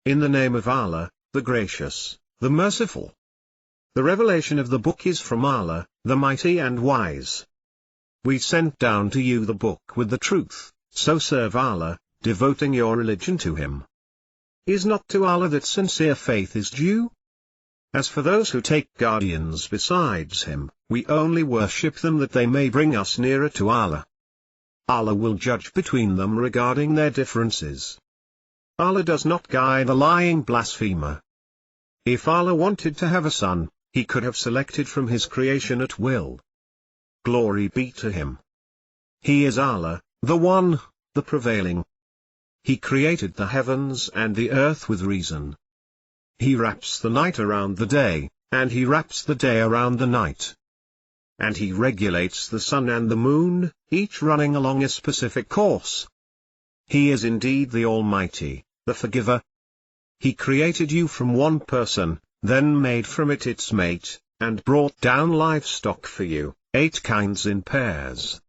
In the name of Allah, the Gracious, the Merciful. The revelation of the book is from Allah, the Mighty and Wise. We sent down to you the book with the truth, so serve Allah, devoting your religion to Him. Is not to Allah that sincere faith is due? As for those who take guardians besides Him, we only worship them that they may bring us nearer to Allah. Allah will judge between them regarding their differences. Allah does not guide a lying blasphemer. If Allah wanted to have a son, He could have selected from His creation at will. Glory be to Him. He is Allah, the One, the Prevailing. He created the heavens and the earth with reason. He wraps the night around the day, and He wraps the day around the night. And He regulates the sun and the moon, each running along a specific course. He is indeed the Almighty, the Forgiver. He created you from one person, then made from it its mate, and brought down livestock for you, 8 kinds in pairs.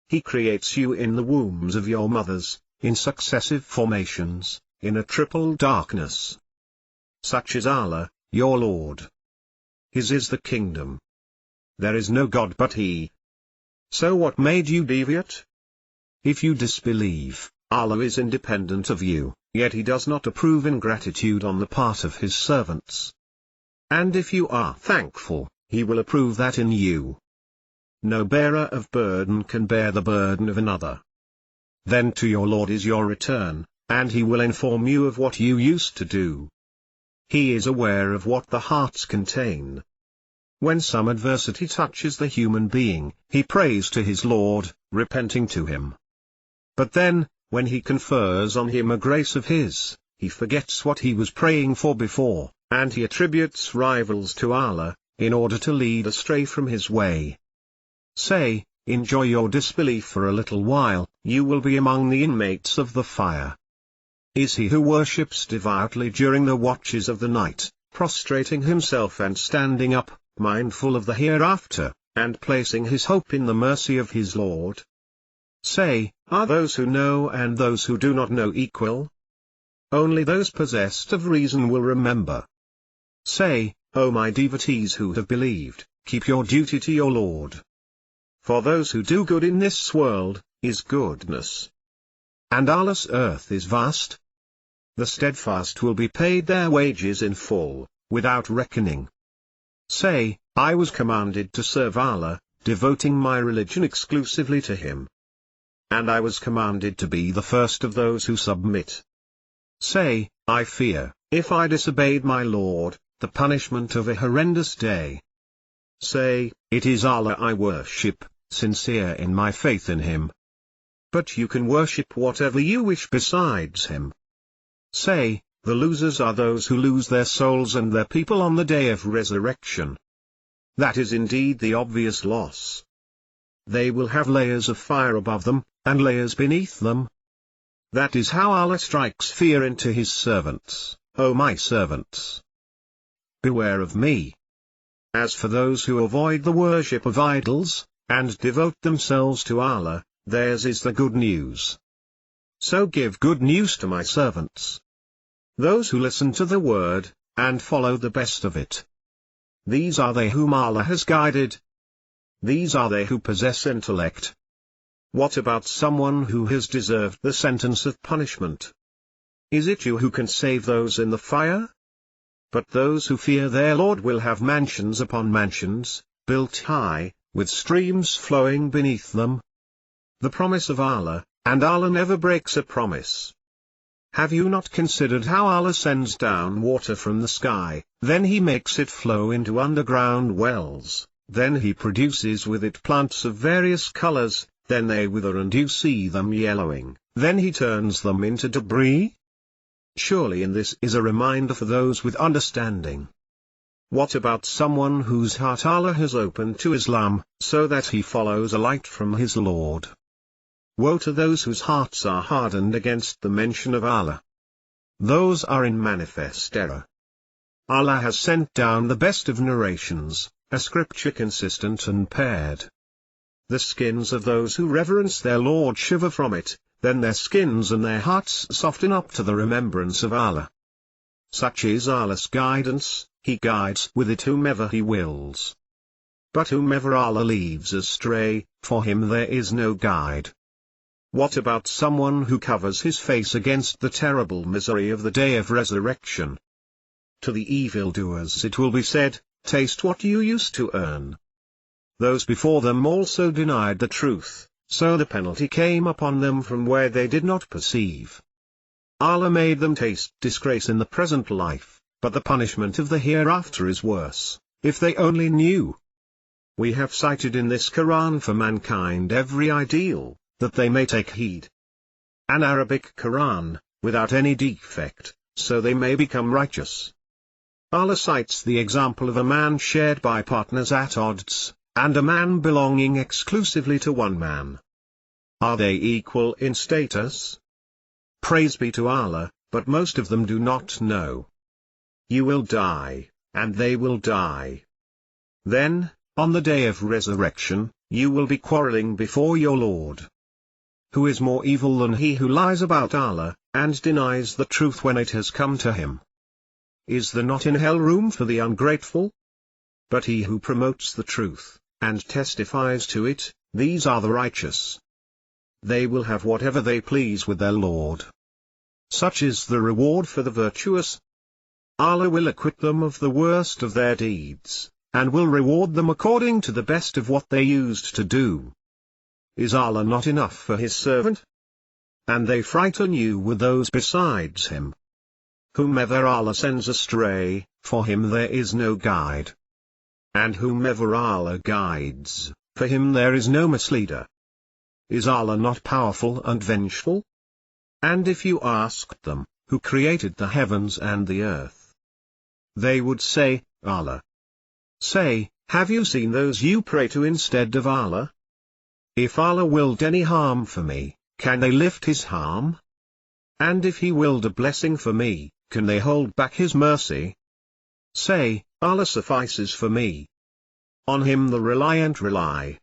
He creates you in the wombs of your mothers, in successive formations, in a triple darkness. Such is Allah, your Lord. His is the kingdom. There is no God but He. So what made you deviate? If you disbelieve, Allah is independent of you, yet He does not approve ingratitude on the part of His servants. And if you are thankful, He will approve that in you. No bearer of burden can bear the burden of another. Then to your Lord is your return, and He will inform you of what you used to do. He is aware of what the hearts contain. When some adversity touches the human being, he prays to his Lord, repenting to Him. But then, when He confers on him a grace of His, he forgets what he was praying for before, and he attributes rivals to Allah, in order to lead astray from His way. Say, enjoy your disbelief for a little while, you will be among the inmates of the fire. Is he who worships devoutly during the watches of the night, prostrating himself and standing up, mindful of the hereafter, and placing his hope in the mercy of his Lord? Say, are those who know and those who do not know equal? Only those possessed of reason will remember. Say, O my devotees who have believed, keep your duty to your Lord. For those who do good in this world, is goodness. And Allah's earth is vast. The steadfast will be paid their wages in full, without reckoning. Say, I was commanded to serve Allah, devoting my religion exclusively to Him. And I was commanded to be the first of those who submit. Say, I fear, if I disobeyed my Lord, the punishment of a horrendous day. Say, it is Allah I worship, sincere in my faith in Him. But you can worship whatever you wish besides Him. Say, the losers are those who lose their souls and their people on the day of resurrection. That is indeed the obvious loss. They will have layers of fire above them, and layers beneath them. That is how Allah strikes fear into His servants, O my servants. Beware of me. As for those who avoid the worship of idols, and devote themselves to Allah, theirs is the good news. So give good news to my servants. Those who listen to the word, and follow the best of it. These are they whom Allah has guided. These are they who possess intellect. What about someone who has deserved the sentence of punishment? Is it you who can save those in the fire? But those who fear their Lord will have mansions upon mansions, built high, with streams flowing beneath them. The promise of Allah, and Allah never breaks a promise. Have you not considered how Allah sends down water from the sky, then He makes it flow into underground wells, then He produces with it plants of various colors, then they wither and you see them yellowing, then He turns them into debris? Surely in this is a reminder for those with understanding. What about someone whose heart Allah has opened to Islam, so that he follows a light from his Lord? Woe to those whose hearts are hardened against the mention of Allah. Those are in manifest error. Allah has sent down the best of narrations, a scripture consistent and paired. The skins of those who reverence their Lord shiver from it, then their skins and their hearts soften up to the remembrance of Allah. such is Allah's guidance, He guides with it whomever He wills. But whomever Allah leaves astray, for him there is no guide. What about someone who covers his face against the terrible misery of the day of resurrection? To the evildoers it will be said, taste what you used to earn. Those before them also denied the truth, so the penalty came upon them from where they did not perceive. Allah made them taste disgrace in the present life, but the punishment of the hereafter is worse, if they only knew. We have cited in this Quran for mankind every ideal, that they may take heed. An Arabic Quran, without any defect, so they may become righteous. Allah cites the example of a man shared by partners at odds, and a man belonging exclusively to one man. Are they equal in status? Praise be to Allah, but most of them do not know. You will die, and they will die. Then, on the day of resurrection, you will be quarreling before your Lord. Who is more evil than he who lies about Allah, and denies the truth when it has come to him? Is there not in hell room for the ungrateful? But he who promotes the truth, and testifies to it, these are the righteous. They will have whatever they please with their Lord. Such is the reward for the virtuous. Allah will acquit them of the worst of their deeds, and will reward them according to the best of what they used to do. Is Allah not enough for His servant? And they frighten you with those besides Him. Whomever Allah sends astray, for him there is no guide. And whomever Allah guides, for him there is no misleader. Is Allah not powerful and vengeful? And if you asked them, who created the heavens and the earth? They would say, Allah. Say, have you seen those you pray to instead of Allah? If Allah willed any harm for me, can they lift His harm? And if He willed a blessing for me, can they hold back His mercy? Say, Allah suffices for me. On Him the reliant rely.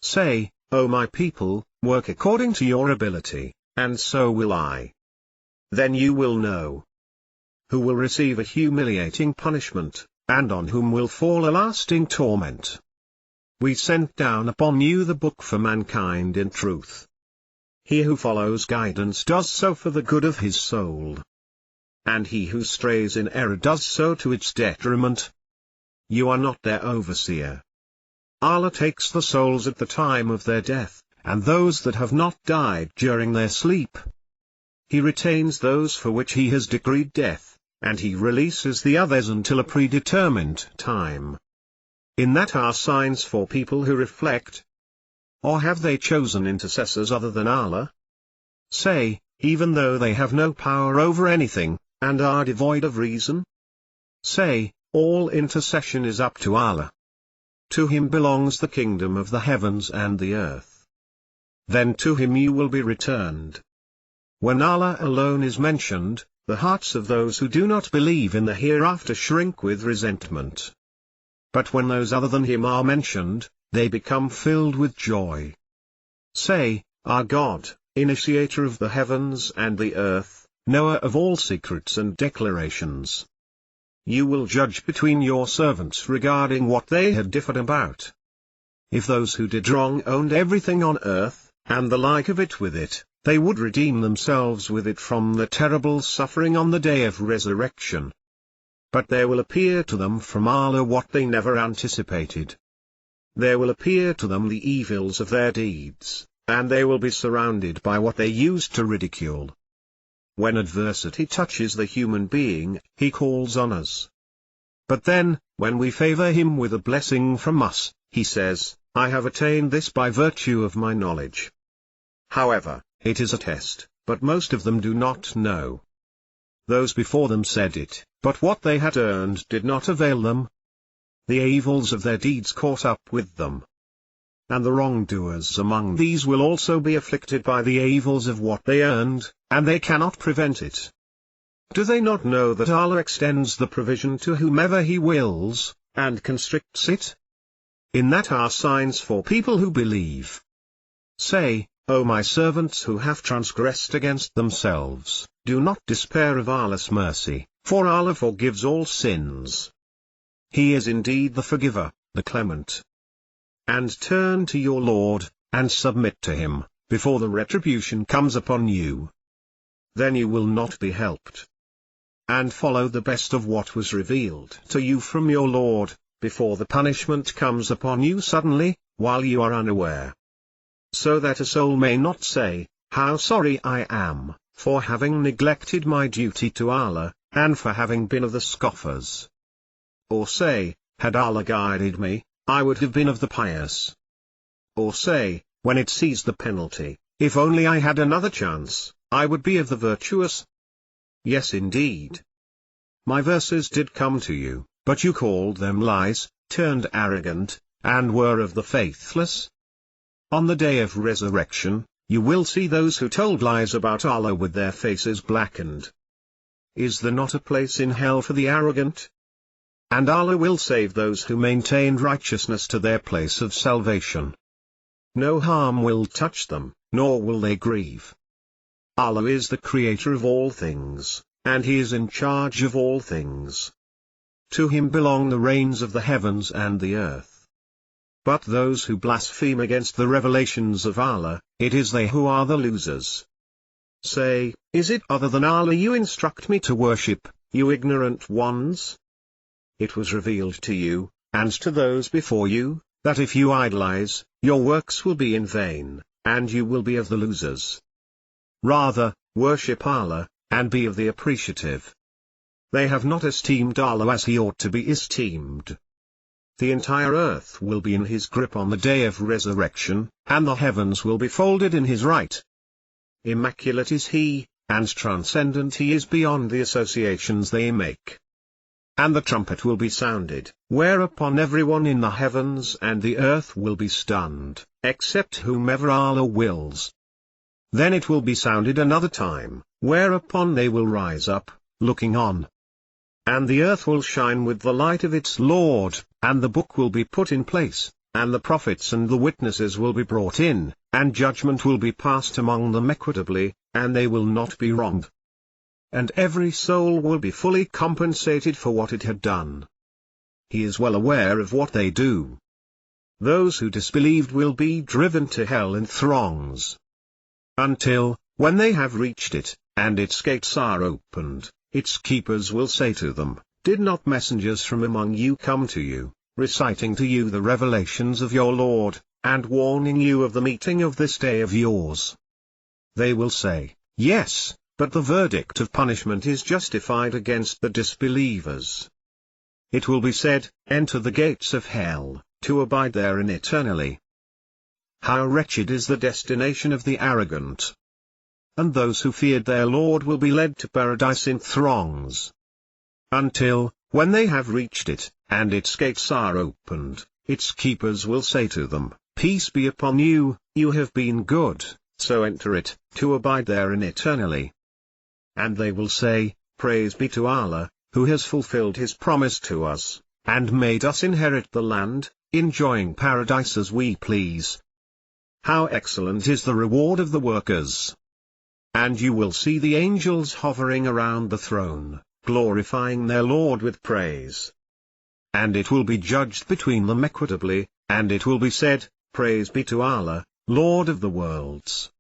Say, O my people, work according to your ability, and so will I. Then you will know who will receive a humiliating punishment, and on whom will fall a lasting torment. We sent down upon you the book for mankind in truth. He who follows guidance does so for the good of his soul. And he who strays in error does so to its detriment. You are not their overseer. Allah takes the souls at the time of their death, and those that have not died during their sleep. He retains those for which He has decreed death, and He releases the others until a predetermined time. In that are signs for people who reflect. Or have they chosen intercessors other than Allah? Say, even though they have no power over anything, and are devoid of reason? Say, all intercession is up to Allah. To Him belongs the kingdom of the heavens and the earth. Then to Him you will be returned. When Allah alone is mentioned, the hearts of those who do not believe in the hereafter shrink with resentment. But when those other than Him are mentioned, they become filled with joy. Say, our God, initiator of the heavens and the earth, knower of all secrets and declarations. You will judge between your servants regarding what they had differed about. If those who did wrong owned everything on earth, and the like of it with it, they would redeem themselves with it from the terrible suffering on the day of resurrection. But there will appear to them from Allah what they never anticipated. There will appear to them the evils of their deeds, and they will be surrounded by what they used to ridicule. When adversity touches the human being, he calls on us. But then, when we favor him with a blessing from us, he says, I have attained this by virtue of my knowledge. However, it is a test, but most of them do not know. Those before them said it, but what they had earned did not avail them. The evils of their deeds caught up with them. And the wrongdoers among these will also be afflicted by the evils of what they earned, and they cannot prevent it. Do they not know that Allah extends the provision to whomever He wills, and constricts it? In that are signs for people who believe. Say, O my servants who have transgressed against themselves, do not despair of Allah's mercy, for Allah forgives all sins. He is indeed the forgiver, the clement. And turn to your Lord, and submit to Him, before the retribution comes upon you. Then you will not be helped. And follow the best of what was revealed to you from your Lord, before the punishment comes upon you suddenly, while you are unaware. So that a soul may not say, "How sorry I am, for having neglected my duty to Allah, and for having been of the scoffers." Or say, "Had Allah guided me, I would have been of the pious." Or say, when it sees the penalty, "If only I had another chance, I would be of the virtuous." Yes indeed. My verses did come to you, but you called them lies, turned arrogant, and were of the faithless. On the day of resurrection, you will see those who told lies about Allah with their faces blackened. Is there not a place in hell for the arrogant? And Allah will save those who maintained righteousness to their place of salvation. No harm will touch them, nor will they grieve. Allah is the creator of all things, and He is in charge of all things. To Him belong the reigns of the heavens and the earth. But those who blaspheme against the revelations of Allah, it is they who are the losers. Say, is it other than Allah you instruct me to worship, you ignorant ones? It was revealed to you, and to those before you, that if you idolize, your works will be in vain, and you will be of the losers. Rather, worship Allah, and be of the appreciative. They have not esteemed Allah as He ought to be esteemed. The entire earth will be in His grip on the day of resurrection, and the heavens will be folded in His right. Immaculate is He, and transcendent He is beyond the associations they make. And the trumpet will be sounded, whereupon everyone in the heavens and the earth will be stunned, except whomever Allah wills. Then it will be sounded another time, whereupon they will rise up, looking on. And the earth will shine with the light of its Lord, and the book will be put in place, and the prophets and the witnesses will be brought in, and judgment will be passed among them equitably, and they will not be wronged. And every soul will be fully compensated for what it had done. He is well aware of what they do. Those who disbelieved will be driven to hell in throngs. Until, when they have reached it, and its gates are opened, its keepers will say to them, "Did not messengers from among you come to you, reciting to you the revelations of your Lord, and warning you of the meeting of this day of yours?" They will say, "Yes, but the verdict of punishment is justified against the disbelievers." It will be said, "Enter the gates of hell, to abide therein eternally." How wretched is the destination of the arrogant! And those who feared their Lord will be led to paradise in throngs. Until, when they have reached it, and its gates are opened, its keepers will say to them, "Peace be upon you, you have been good, so enter it, to abide therein eternally." And they will say, "Praise be to Allah, who has fulfilled His promise to us, and made us inherit the land, enjoying paradise as we please. How excellent is the reward of the workers!" And you will see the angels hovering around the throne, glorifying their Lord with praise. And it will be judged between them equitably, and it will be said, "Praise be to Allah, Lord of the worlds."